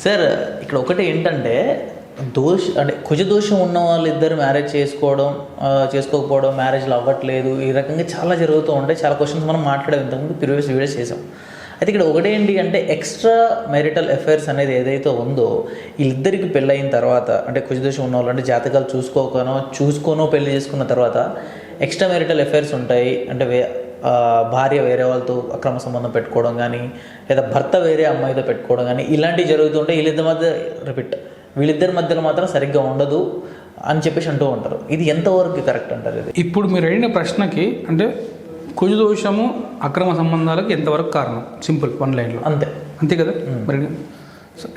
Sir ఇక్కడ ఒకటి ఏంటంటే అంటే కుజదోషం ఉన్న వాళ్ళు ఇద్దరు మ్యారేజ్ చేసుకోకపోవడం, మ్యారేజ్లు అవ్వట్లేదు, ఈ రకంగా చాలా జరుగుతూ ఉంటాయి. చాలా క్వశ్చన్స్ మనం మాట్లాడే ఇంతకుముందు ప్రీవియస్ వీడియోస్ చేసాం. అయితే ఇక్కడ ఒకటేంటి అంటే ఎక్స్ట్రా మ్యారిటల్ అఫైర్స్ అనేది ఏదైతే ఉందో వీళ్ళిద్దరికి పెళ్ళయిన తర్వాత, అంటే కుజదోషం ఉన్న వాళ్ళు అంటే జాతకాలు చూసుకోనో పెళ్లి చేసుకున్న తర్వాత ఎక్స్ట్రా మ్యారిటల్ అఫైర్స్ ఉంటాయి. అంటే భార్య వేరే వాళ్ళతో అక్రమ సంబంధం పెట్టుకోవడం కానీ, లేదా భర్త వేరే అమ్మాయితో పెట్టుకోవడం కానీ ఇలాంటివి జరుగుతుంటే వీళ్ళిద్దరి మధ్యలో మాత్రం సరిగ్గా ఉండదు అని చెప్పేసి అంటూ ఉంటారు. ఇది ఎంతవరకు కరెక్ట్ అంటారు? ఇది ఇప్పుడు మీరు అడిగిన ప్రశ్నకి అంటే కుజదోషము అక్రమ సంబంధాలకు ఎంతవరకు కారణం? సింపుల్, వన్ లైన్లో అంతే కదా. మరి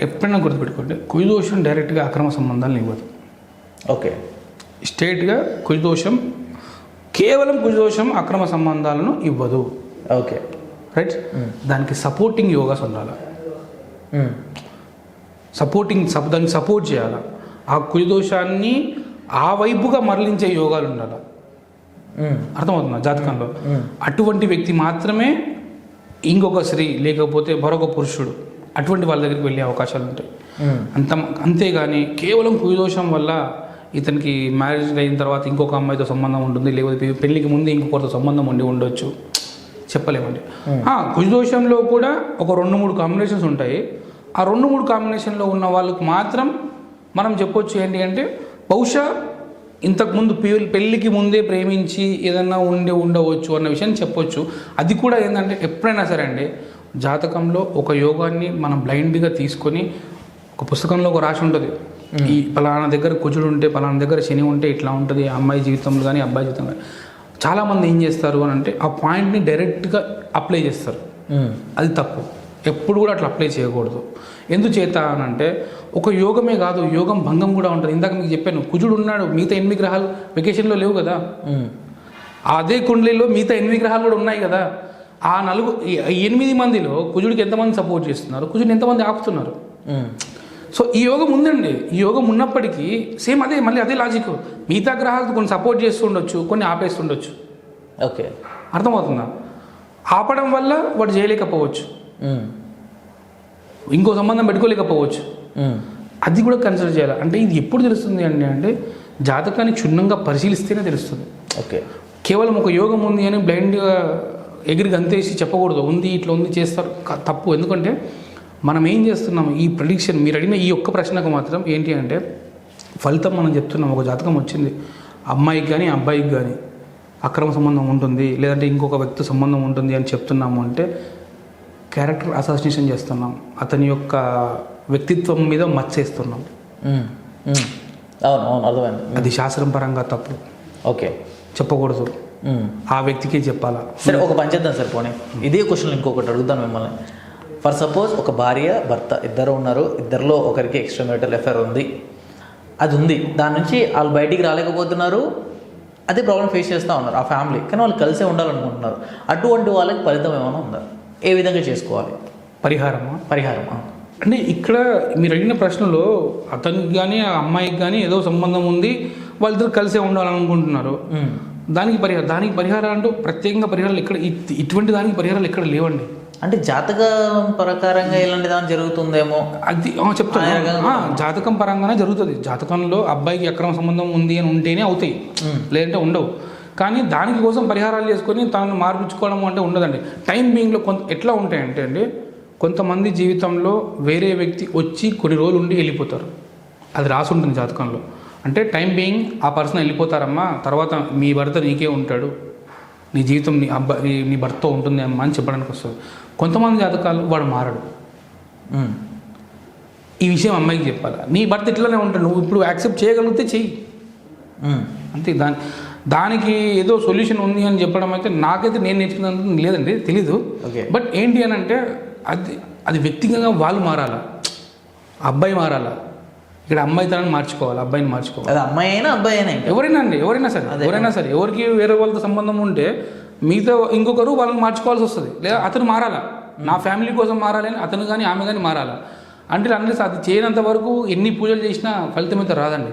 ఎప్పుడైనా గుర్తుపెట్టుకోండి, కుజదోషం డైరెక్ట్గా అక్రమ సంబంధాలను ఇవ్వదు. ఓకే, స్ట్రేట్గా కేవలం కుజదోషం అక్రమ సంబంధాలను ఇవ్వదు. Okay, right. దానికి సపోర్టింగ్ యోగాస్ ఉండాలి. దాన్ని సపోర్ట్ చేయాలి. ఆ కుజదోషాన్ని ఆ వైపుగా మరలించే యోగాలు ఉండాలి. అర్థమవుతుందా? జాతకంలో అటువంటి వ్యక్తి మాత్రమే ఇంకొక స్త్రీ లేకపోతే మరొక పురుషుడు అటువంటి వాళ్ళ దగ్గరికి వెళ్ళే అవకాశాలు ఉంటాయి. అంతేగాని కేవలం కుజదోషం వల్ల ఇతనికి మ్యారేజ్ అయిన తర్వాత ఇంకొక అమ్మాయితో సంబంధం ఉంటుంది, లేకపోతే పెళ్ళికి ముందు ఇంకొకరితో సంబంధం ఉండొచ్చు, చెప్పలేమండి. కుజదోషంలో కూడా ఒక 2-3 కాంబినేషన్స్ ఉంటాయి. ఆ 2-3 కాంబినేషన్లో ఉన్న వాళ్ళకి మాత్రం మనం చెప్పొచ్చు ఏంటి అంటే బహుశా ఇంతకుముందు పెళ్ళికి ముందే ప్రేమించి ఏదన్నా ఉండవచ్చు అన్న విషయాన్ని చెప్పొచ్చు. అది కూడా ఏంటంటే ఎప్పుడైనా సరే అండి, జాతకంలో ఒక యోగాన్ని మనం బ్లైండ్గా తీసుకొని ఒక పుస్తకంలో ఒక రాసి ఉంటుంది, ఈ పలానా దగ్గర కుజుడు ఉంటే పలానా దగ్గర శని ఉంటే ఇట్లా ఉంటుంది అమ్మాయి జీవితంలో కానీ అబ్బాయి జీవితంలో కానీ. చాలామంది ఏం చేస్తారు అని అంటే ఆ పాయింట్ని డైరెక్ట్గా అప్లై చేస్తారు. అది తప్పు. ఎప్పుడు కూడా అట్లా అప్లై చేయకూడదు. ఎందుచేత అని అంటే ఒక యోగమే కాదు, యోగం భంగం కూడా ఉంటుంది. ఇందాక మీకు చెప్పాను, కుజుడు ఉన్నాడు, మిగతా 8 గ్రహాలు వెకేషన్లో లేవు కదా. అదే కుండలిలో మిగతా 8 గ్రహాలు కూడా ఉన్నాయి కదా. ఆ 8 మందిలో కుజుడికి ఎంతమంది సపోర్ట్ చేస్తున్నారు, కుజుడిని ఎంతమంది ఆపుతున్నారు. సో ఈ యోగం ఉందండి. ఈ యోగం ఉన్నప్పటికీ సేమ్ మళ్ళీ అదే లాజిక్. మిగతా గ్రహాలకు కొన్ని సపోర్ట్ చేస్తుండొచ్చు, కొన్ని ఆపేస్తుండొచ్చు. ఓకే, అర్థమవుతుందా? ఆపడం వల్ల వాడు చేయలేకపోవచ్చు, ఇంకో సంబంధం పెట్టుకోలేకపోవచ్చు. అది కూడా కన్సిడర్ చేయాలి. అంటే ఇది ఎప్పుడు తెలుస్తుంది అంటే జాతకాన్ని క్షుణ్ణంగా పరిశీలిస్తేనే తెలుస్తుంది. ఓకే, కేవలం ఒక యోగం ఉంది అని బ్లైండ్గా ఎగిరి గంతేసి చెప్పకూడదు. ఉంది ఇట్లా ఉంది చేస్తారు, తప్పు. ఎందుకంటే మనం ఏం చేస్తున్నాము, ఈ ప్రెడిక్షన్ మీరు అడిగిన ఈ ఒక్క ప్రశ్నకు మాత్రం ఏంటి అంటే ఫలితం మనం చెప్తున్నాం. ఒక జాతకం వచ్చింది, అమ్మాయికి కానీ అబ్బాయికి కానీ అక్రమ సంబంధం ఉంటుంది, లేదంటే ఇంకొక వ్యక్తి సంబంధం ఉంటుంది అని చెప్తున్నాము అంటే క్యారెక్టర్ అసాసినేషన్ చేస్తున్నాం, అతని యొక్క వ్యక్తిత్వం మీద మచ్చేస్తున్నాం. అవును, అర్థమైంది. అది శాస్త్రం పరంగా తప్పు. ఓకే, చెప్పకూడదు, ఆ వ్యక్తికే చెప్పాలా. సరే, ఒక పని చేద్దాం సార్. పోనీ ఇదే క్వశ్చన్ ఇంకొకటి అడుగుతాను మిమ్మల్ని. ఫర్ సపోజ్ ఒక భార్య భర్త ఇద్దరు ఉన్నారు, ఇద్దరిలో ఒకరికి ఎక్స్ట్రా మ్యారిటల్ అఫైర్ ఉంది, అది ఉంది, దాని నుంచి వాళ్ళు బయటికి రాలేకపోతున్నారు, అదే ప్రాబ్లం ఫేస్ చేస్తూ ఉన్నారు ఆ ఫ్యామిలీ, కానీ వాళ్ళు కలిసే ఉండాలనుకుంటున్నారు. అటువంటి వాళ్ళకి ఫలితం ఏమైనా ఉందా? ఏ విధంగా చేసుకోవాలి? పరిహారమా అంటే ఇక్కడ మీరు అడిగిన ప్రశ్నలో అతనికి కానీ ఆ అమ్మాయికి కానీ ఏదో సంబంధం ఉంది, వాళ్ళిద్దరు కలిసే ఉండాలనుకుంటున్నారు. దానికి పరిహారం అంటూ ప్రత్యేకంగా పరిహారాలు ఇక్కడ ఇటువంటి దానికి పరిహారాలు ఇక్కడ లేవండి. అంటే జాతకం ప్రకారంగా ఇలాంటి దాని జరుగుతుందేమో అది చెప్తాను. జాతకం పరంగానే జరుగుతుంది. జాతకంలో అబ్బాయికి అక్రమ సంబంధం ఉంది అని ఉంటేనే అవుతాయి, లేదంటే ఉండవు. కానీ దానికి కోసం పరిహారాలు చేసుకొని తనను మార్పించుకోవడం అంటే ఉండదండి. టైం బీయింగ్లో ఎట్లా ఉంటాయంటే అండి, కొంతమంది జీవితంలో వేరే వ్యక్తి వచ్చి కొన్ని రోజులు ఉండి వెళ్ళిపోతారు. అది రాసి ఉంటుంది జాతకంలో. అంటే టైం బీయింగ్ ఆ పర్సన్ వెళ్ళిపోతారమ్మా, తర్వాత మీ భర్త నీకే ఉంటాడు, నీ జీవితం నీ భర్త ఉంటుంది అమ్మా అని చెప్పడానికి వస్తుంది. కొంతమంది జాతకాలు వాడు మారడు. ఈ విషయం అమ్మాయికి చెప్పాలి. నీ భర్త ఇట్లానే ఉంటాడు, నువ్వు ఇప్పుడు యాక్సెప్ట్ చేయగలిగితే చెయ్యి, అంతే. దానికి ఏదో సొల్యూషన్ ఉంది అని చెప్పడం అయితే నాకైతే నేను నేర్చుకున్నందుకు లేదండి, తెలీదు. బట్ ఏంటి అని అంటే అది వ్యక్తిగతంగా వాళ్ళు మారాలా, అబ్బాయి మారాలా. ఇక్కడ అమ్మాయి తనని మార్చుకోవాలి, అబ్బాయిని మార్చుకోవాలి. అది అమ్మాయి అయినా అబ్బాయి అయినా ఎవరైనా సరే ఎవరికి వేరే వాళ్ళతో సంబంధం ఉంటే మిగతా ఇంకొకరు వాళ్ళని మార్చుకోవాల్సి వస్తుంది. లేదా అతను మారాలా, నా ఫ్యామిలీ కోసం మారాలని అతను కానీ ఆమె కానీ మారాలా. అంటే అన్లెస్ అది చేయనంత వరకు ఎన్ని పూజలు చేసినా ఫలితం అయితే రాదండి.